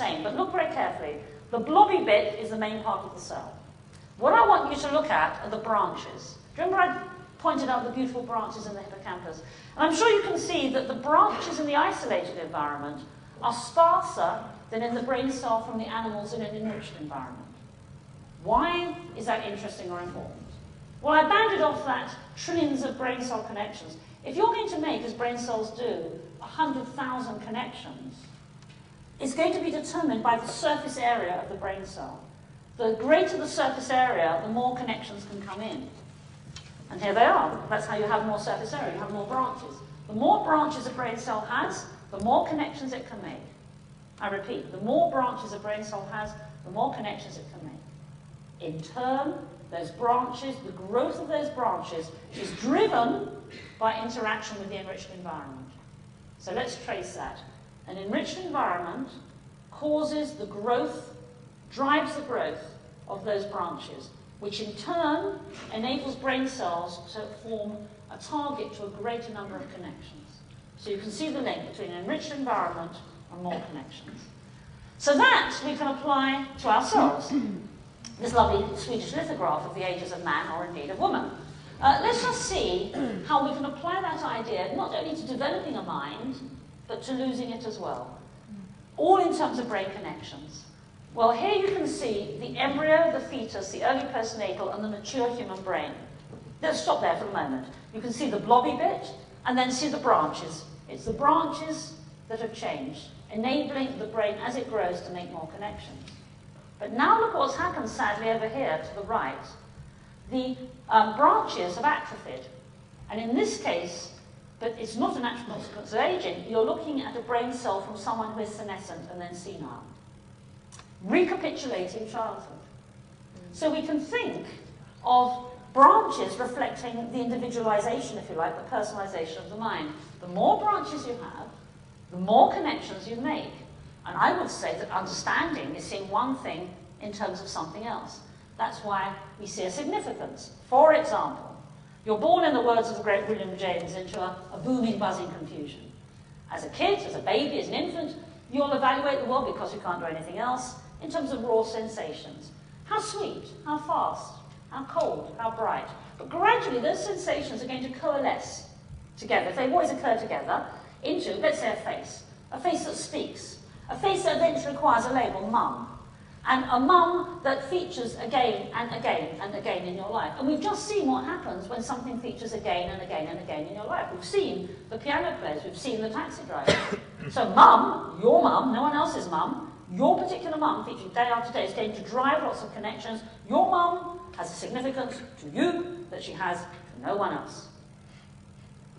same, but look very carefully. The blobby bit is the main part of the cell. What I want you to look at are the branches. Do you remember I pointed out the beautiful branches in the hippocampus? And I'm sure you can see that the branches in the isolated environment are sparser than in the brain cell from the animals in an enriched environment. Why is that interesting or important? Well, I banded off that trillions of brain cell connections. If you're going to make, as brain cells do, 100,000 connections, it's going to be determined by the surface area of the brain cell. The greater the surface area, the more connections can come in. And here they are. That's how you have more surface area. You have more branches. The more branches a brain cell has, the more connections it can make. I repeat, the more branches a brain cell has, the more connections it can make. In turn, those branches, the growth of those branches is driven by interaction with the enriched environment. So let's trace that. An enriched environment causes the growth, drives the growth of those branches, which in turn enables brain cells to form a target to a greater number of connections. So you can see the link between an enriched environment and more connections. So that we can apply to ourselves. This lovely Swedish lithograph of the ages of man, or indeed of woman. Let's just see how we can apply that idea not only to developing a mind, but to losing it as well. All in terms of brain connections. Well, here you can see the embryo, the fetus, the early postnatal, and the mature human brain. Let's stop there for a moment. You can see the blobby bit, and then see the branches. It's the branches that have changed, enabling the brain as it grows to make more connections. But now look at what's happened, sadly, over here to the right. The branches have atrophied. And in this case, but it's not a natural consequence of aging, you're looking at a brain cell from someone who is senescent and then senile. Recapitulating childhood. So we can think of branches reflecting the individualization, if you like, the personalization of the mind. The more branches you have, the more connections you make. And I would say that understanding is seeing one thing in terms of something else. That's why we see a significance. For example, you're born, in the words of the great William James, into a booming, buzzing confusion. As a kid, as a baby, as an infant, you'll evaluate the world, because you can't do anything else, in terms of raw sensations. How sweet, how fast, how cold, how bright. But gradually, those sensations are going to coalesce together, if they always occur together, into, let's say, a face that speaks, a face that eventually requires a label, mum, and a mum that features again and again and again in your life. And we've just seen what happens when something features again and again and again in your life. We've seen the piano players, we've seen the taxi drivers. So mum, your mum, no one else's mum, your particular mum featuring day after day is going to drive lots of connections. Your mum has a significance to you that she has to no one else.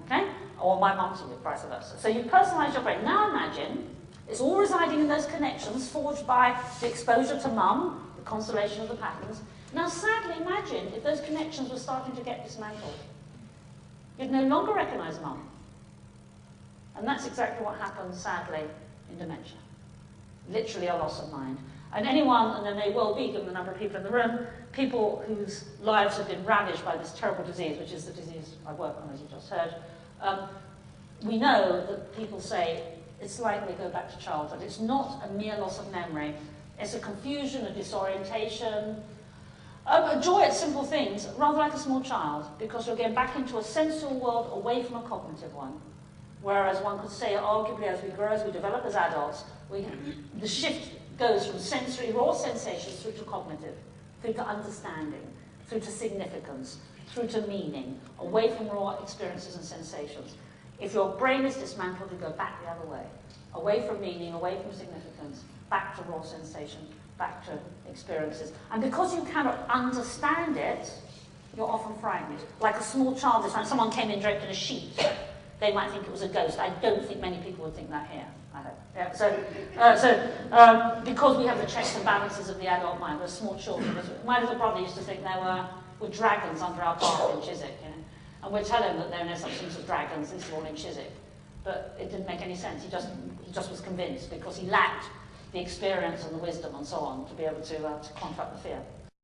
Okay? Or my mum to you, vice versa. So you personalise your brain. Now imagine it's all residing in those connections forged by the exposure to mum, the constellation of the patterns. Now sadly imagine if those connections were starting to get dismantled. You'd no longer recognise mum. And that's exactly what happens, sadly, in dementia. Literally a loss of mind. And anyone, and there may well be, given the number of people in the room, people whose lives have been ravaged by this terrible disease, which is the disease I work on, as you just heard, we know that people say it's like they go back to childhood. It's not a mere loss of memory. It's a confusion, a disorientation, a joy at simple things, rather like a small child, because you're getting back into a sensual world away from a cognitive one. Whereas one could say, arguably, as we grow, as we develop as adults, the shift goes from sensory, raw sensations through to cognitive, through to understanding, through to significance, through to meaning, away from raw experiences and sensations. If your brain is dismantled, you go back the other way, away from meaning, away from significance, back to raw sensation, back to experiences. And because you cannot understand it, you're often frightened. Like a small child, this time someone came in draped in a sheet, they might think it was a ghost. I don't think many people would think that here. I hope. Yeah, because we have the checks and balances of the adult mind, we're small children. My little brother used to think there were dragons under our bath in Chiswick, you know? And we'd tell him that there are no such things as dragons, these are all in Chiswick. But it didn't make any sense. He just was convinced because he lacked the experience and the wisdom and so on to be able to confront the fear.